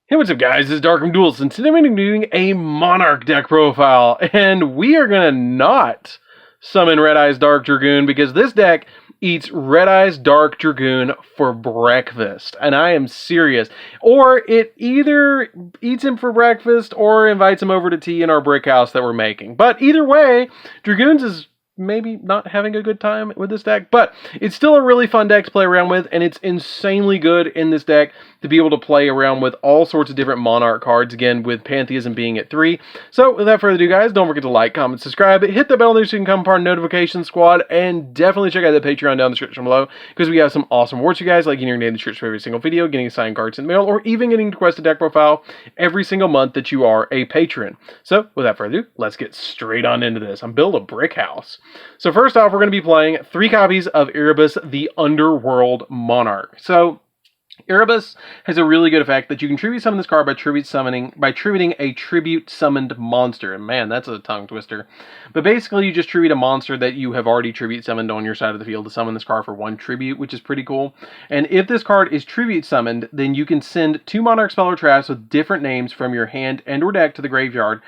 Hey, what's up guys, this is DarkArmedDuelist, and today I'm going to be doing a Monarch deck profile, and we are going to not summon Red Eyes Dark Dragoon, because this deck eats Red Eyes Dark Dragoon for breakfast, and I am serious. Or it either eats him for breakfast, or invites him over to tea in our brick house that we're making. But either way, Dragoons is maybe not having a good time with this deck, but it's still a really fun deck to play around with, and it's insanely good in this deck to be able to play around with all sorts of different Monarch cards, again, with Pantheism being at 3. So, without further ado, guys, don't forget to like, comment, subscribe, hit the bell so you can become part of the notification squad, and definitely check out the Patreon down in the description below, because we have some awesome rewards for you guys, like getting your name in the description for every single video, getting signed cards in the mail, or even getting requested deck profile every single month that you are a patron. So, without further ado, let's get straight on into this. I'm building a brick house. So first off, we're going to be playing 3 copies of Erebus, the Underworld Monarch. So, Erebus has a really good effect that you can tribute summon this card by tributing a tribute summoned monster. And man, that's a tongue twister. But basically, you just tribute a monster that you have already tribute summoned on your side of the field to summon this card for 1 tribute, which is pretty cool. And if this card is tribute summoned, then you can send 2 Monarch spell or traps with different names from your hand and or deck to the graveyard,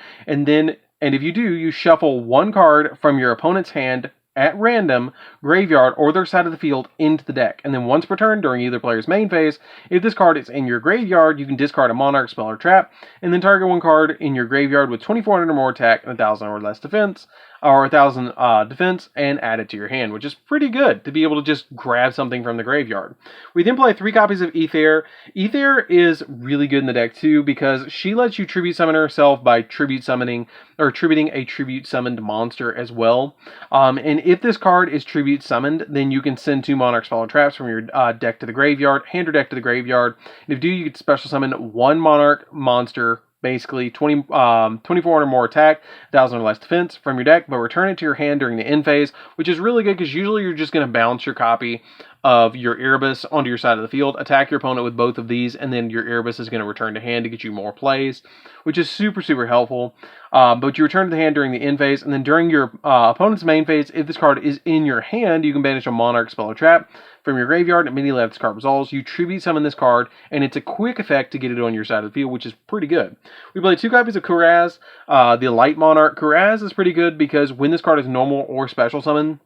and if you do, you shuffle 1 card from your opponent's hand at random, graveyard, or their side of the field into the deck. And then once per turn during either player's main phase, if this card is in your graveyard, you can discard a Monarch spell or trap, and then target 1 card in your graveyard with 2,400 or more attack and 1,000 or less defense, or 1,000 defense, and add it to your hand, which is pretty good to be able to just grab something from the graveyard. We then play 3 copies of Ether. Ether is really good in the deck too, because she lets you tribute summon herself by tribute summoning, or tributing a tribute summoned monster as well. And if this card is tribute summoned, then you can send 2 Monarch spell or traps from your deck to the graveyard, hand or deck to the graveyard. And if you do, you can special summon 1 Monarch monster, basically 2,400 or more attack, 1,000 or less defense from your deck, but return it to your hand during the end phase, which is really good because usually you're just going to bounce your copy of your Erebus onto your side of the field, attack your opponent with both of these, and then your Erebus is going to return to hand to get you more plays, which is super, super helpful. But you return to the hand during the end phase, and then during your opponent's main phase, if this card is in your hand, you can banish a Monarch spell or trap from your graveyard, and immediately after this card resolves, you tribute summon this card, and it's a quick effect to get it on your side of the field, which is pretty good. We play 2 copies of Kuraz, the Light Monarch. Kuraz is pretty good because when this card is normal or special summon,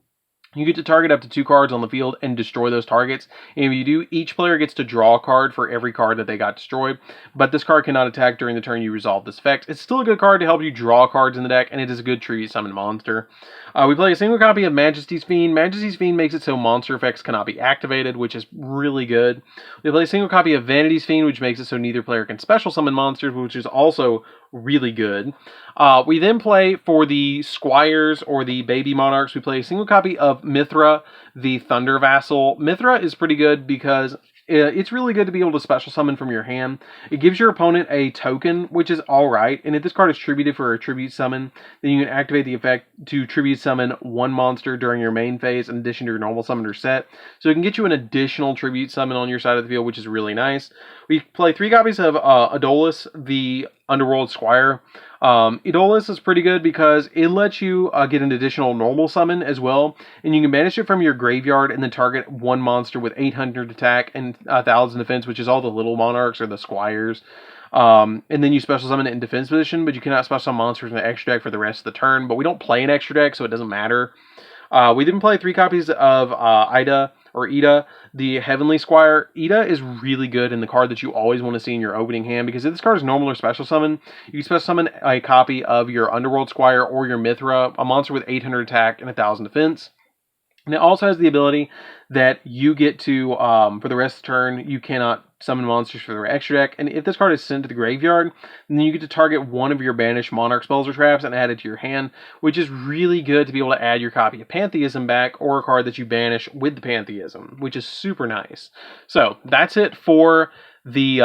you get to target up to 2 cards on the field and destroy those targets. And if you do, each player gets to draw a card for every card that they got destroyed. But this card cannot attack during the turn you resolve this effect. It's still a good card to help you draw cards in the deck, and it is a good tribute summon monster. We play a single copy of Majesty's Fiend. Majesty's Fiend makes it so monster effects cannot be activated, which is really good. We play a single copy of Vanity's Fiend, which makes it so neither player can special summon monsters, which is also really good. We then play for the Squires, or the Baby Monarchs, we play a single copy of Mithra, the Thunder Vassal. Mithra is pretty good because it's really good to be able to special summon from your hand. It gives your opponent a token, which is alright, and if this card is tributed for a tribute summon, then you can activate the effect to tribute summon 1 monster during your main phase in addition to your normal summoner set. So it can get you an additional tribute summon on your side of the field, which is really nice. We play 3 copies of Adolis, the Underworld Squire. Adolis is pretty good because it lets you get an additional normal summon as well, and you can banish it from your graveyard and then target 1 monster with 800 attack and 1,000 defense, which is all the little monarchs or the squires. And then you special summon it in defense position, but you cannot special summon monsters in the extra deck for the rest of the turn. But we don't play an extra deck, so it doesn't matter. We then play 3 copies of Ida, the Heavenly Squire. Ida is really good in the card that you always want to see in your opening hand, because if this card is normal or special summon, you can special summon a copy of your Underworld Squire or your Mithra, a monster with 800 attack and 1,000 defense. And it also has the ability that you get to, for the rest of the turn, you cannot summon monsters for the extra deck. And if this card is sent to the graveyard, then you get to target 1 of your banished Monarch spells or traps and add it to your hand, which is really good to be able to add your copy of Pantheism back, or a card that you banish with the Pantheism, which is super nice. So that's it for the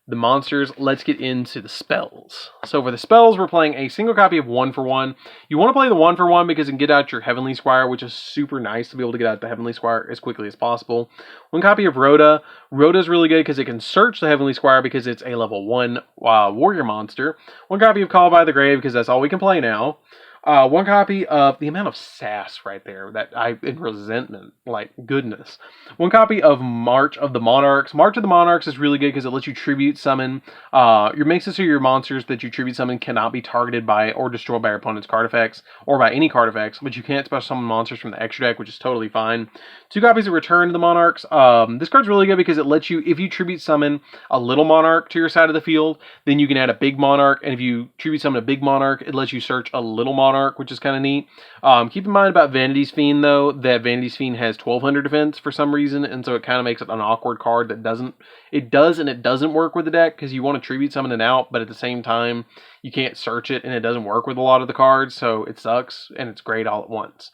monsters. Let's get into the spells. So for the spells, we're playing a single copy of 1 for 1. You want to play the 1 for 1 because you can get out your Heavenly Squire, which is super nice to be able to get out the Heavenly Squire as quickly as possible. 1 copy of Rhoda. Rhoda is really good because it can search the Heavenly Squire because it's a level 1 warrior monster. 1 copy of Call by the Grave because that's all we can play now. One copy of the amount of sass right there and resentment, like goodness. One copy of March of the Monarchs. March of the Monarchs is really good because it lets you tribute summon. Makes it so your monsters that you tribute summon cannot be targeted by or destroyed by your opponent's card effects or by any card effects, but you can't special summon monsters from the extra deck, which is totally fine. 2 copies of Return to the Monarchs. This card's really good because it lets you, if you tribute summon a little Monarch to your side of the field, then you can add a big Monarch, and if you tribute summon a big Monarch, it lets you search a little Monarch, which is kind of neat. Keep in mind about Vanity's Fiend, though, that Vanity's Fiend has 1200 defense for some reason, and so it kind of makes it an awkward card that doesn't work with the deck, because you want to tribute summon it out, but at the same time, you can't search it, and it doesn't work with a lot of the cards, so it sucks, and it's great all at once.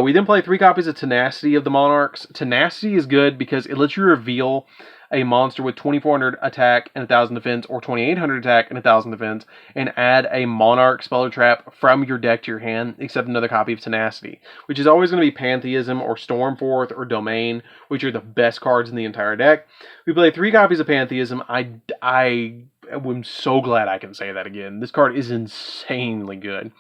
We then play 3 copies of Tenacity of the Monarchs. Tenacity is good because it lets you reveal a monster with 2400 attack and 1000 defense, or 2800 attack and 1000 defense, and add a Monarch spell or trap from your deck to your hand, except another copy of Tenacity, which is always going to be Pantheism or Stormforth or Domain, which are the best cards in the entire deck. We play 3 copies of Pantheism. I'm so glad I can say that again. This card is insanely good.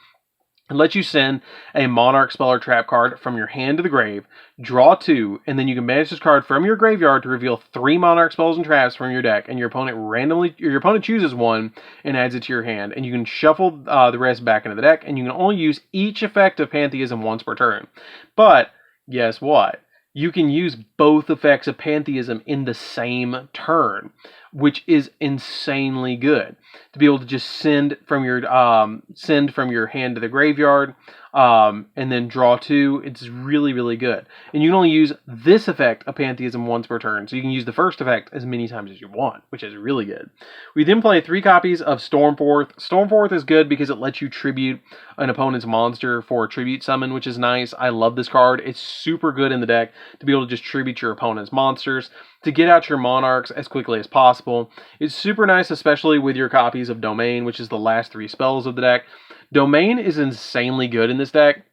It lets you send a Monarch spell or trap card from your hand to the grave, draw 2, and then you can banish this card from your graveyard to reveal 3 Monarch spells and traps from your deck, and your opponent chooses one and adds it to your hand, and you can shuffle the rest back into the deck, and you can only use each effect of Pantheism once per turn. But guess what? You can use both effects of Pantheism in the same turn, which is insanely good. To be able to just send from your hand to the graveyard, and then draw 2, it's really, really good. And you can only use this effect of Pantheism once per turn, so you can use the first effect as many times as you want, which is really good. We then play 3 copies of Stormforth. Stormforth is good because it lets you tribute an opponent's monster for a tribute summon, which is nice. I love this card. It's super good in the deck to be able to just tribute your opponent's monsters to get out your Monarchs as quickly as possible. It's super nice, especially with your copies of Domain, which is the last 3 spells of the deck. Domain is insanely good in this deck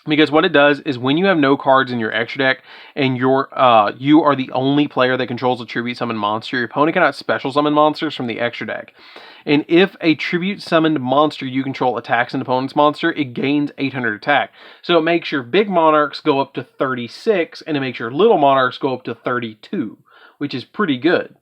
because what it does is when you have no cards in your extra deck and you are the only player that controls a tribute summon monster, your opponent cannot special summon monsters from the extra deck. And if a tribute summoned monster you control attacks an opponent's monster, it gains 800 attack. So it makes your big Monarchs go up to 36, and it makes your little Monarchs go up to 32, which is pretty good.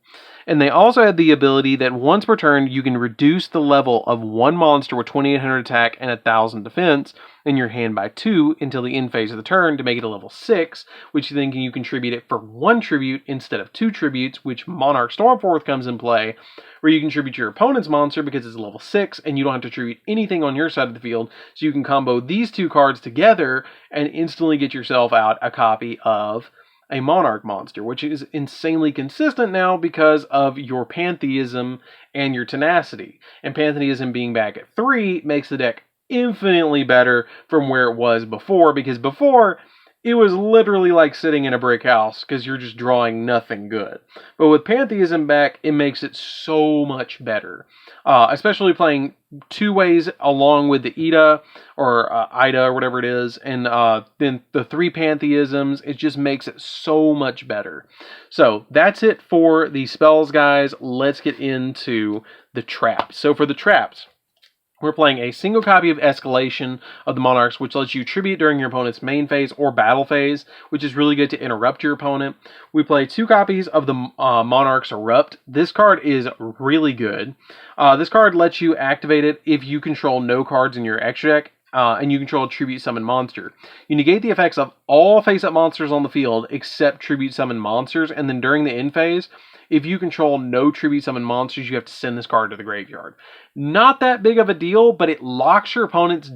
And they also have the ability that once per turn, you can reduce the level of one monster with 2800 attack and 1000 defense in your hand by 2 until the end phase of the turn to make it a level 6, which then you contribute it for 1 tribute instead of 2 tributes, which Monarch Stormforth comes in play, where you contribute your opponent's monster because it's a level 6 and you don't have to tribute anything on your side of the field, so you can combo these 2 cards together and instantly get yourself out a copy of a Monarch monster, which is insanely consistent now because of your Pantheism and your Tenacity. And Pantheism being back at 3 makes the deck infinitely better from where it was before, because before it was literally like sitting in a brick house because you're just drawing nothing good. But with Pantheism back, it makes it so much better. Especially playing 2 ways along with the Ida or whatever it is, and then the 3 Pantheisms, it just makes it so much better. So that's it for the spells, guys. Let's get into the traps. So for the traps, we're playing a single copy of Escalation of the Monarchs, which lets you tribute during your opponent's main phase or battle phase, which is really good to interrupt your opponent. We play 2 copies of the Monarchs Erupt. This card is really good. This card lets you activate it if you control no cards in your extra deck, and you control a tribute summon monster. You negate the effects of all face-up monsters on the field except tribute summon monsters, and then during the end phase, if you control no tribute summon monsters, you have to send this card to the graveyard. Not that big of a deal, but it locks your opponent's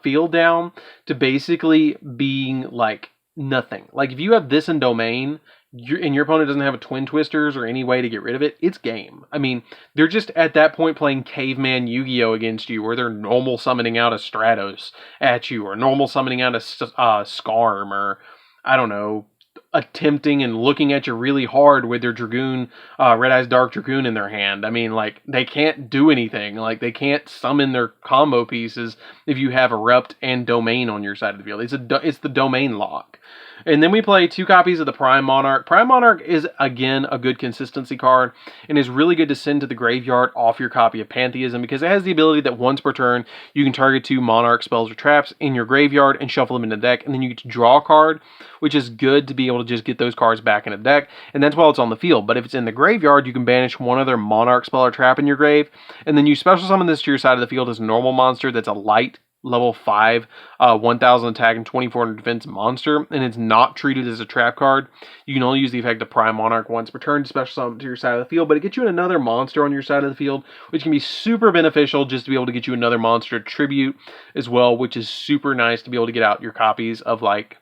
field down to basically being like nothing. Like if you have this in Domain, and your opponent doesn't have a Twin Twisters or any way to get rid of it, it's game. I mean, they're just at that point playing caveman Yu-Gi-Oh against you, or they're normal summoning out a Stratos at you, or normal summoning out a Skarm, or I don't know, attempting and looking at you really hard with their Dragoon, Red Eyes Dark Dragoon in their hand. I mean, like, they can't do anything. Like, they can't summon their combo pieces if you have Erupt and Domain on your side of the field. It's the Domain lock. And then we play 2 copies of the Prime Monarch. Prime Monarch is, again, a good consistency card and is really good to send to the graveyard off your copy of Pantheism because it has the ability that once per turn, you can target 2 Monarch spells or traps in your graveyard and shuffle them into the deck, and then you get to draw a card, which is good to be able to just get those cards back in the deck, and that's while it's on the field. But if it's in the graveyard, you can banish one other Monarch spell or trap in your grave, and then you special summon this to your side of the field as a normal monster that's a light level 5, 1000 attack and 2400 defense monster, and it's not treated as a trap card. You can only use the effect of Prime Monarch once per turn to special summon to your side of the field, but it gets you another monster on your side of the field, which can be super beneficial just to be able to get you another monster tribute as well, which is super nice to be able to get out your copies of like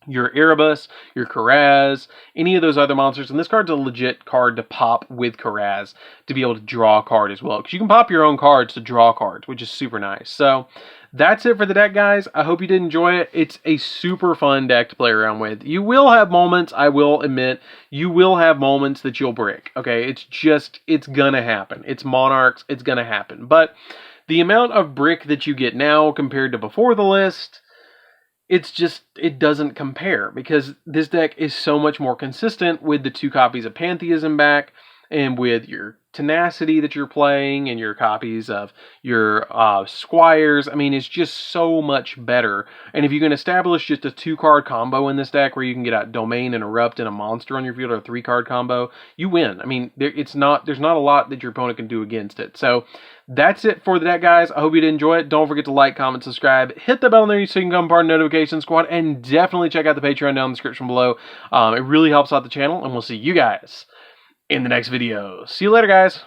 your Erebus, your Karaz, any of those other monsters. And this card's a legit card to pop with Karaz to be able to draw a card as well, because you can pop your own cards to draw cards, which is super nice. So that's it for the deck, guys. I hope you did enjoy it. It's a super fun deck to play around with. You will have moments, I will admit, you will have moments that you'll brick. Okay, it's gonna happen. It's Monarchs, it's gonna happen. But the amount of brick that you get now compared to before the list, it doesn't compare, because this deck is so much more consistent with the 2 copies of Pantheism back, and with your Tenacity that you're playing, and your copies of your Squires. I mean, it's just so much better. And if you can establish just a 2-card combo in this deck, where you can get out Domain and Erupt and a monster on your field, or a 3-card combo, you win. I mean, there's not a lot that your opponent can do against it. So that's it for the deck, guys. I hope you did enjoy it. Don't forget to like, comment, subscribe, hit the bell there so you can become part of the notification squad, and definitely check out the Patreon down in the description below. It really helps out the channel, and we'll see you guys in the next video. See you later, guys.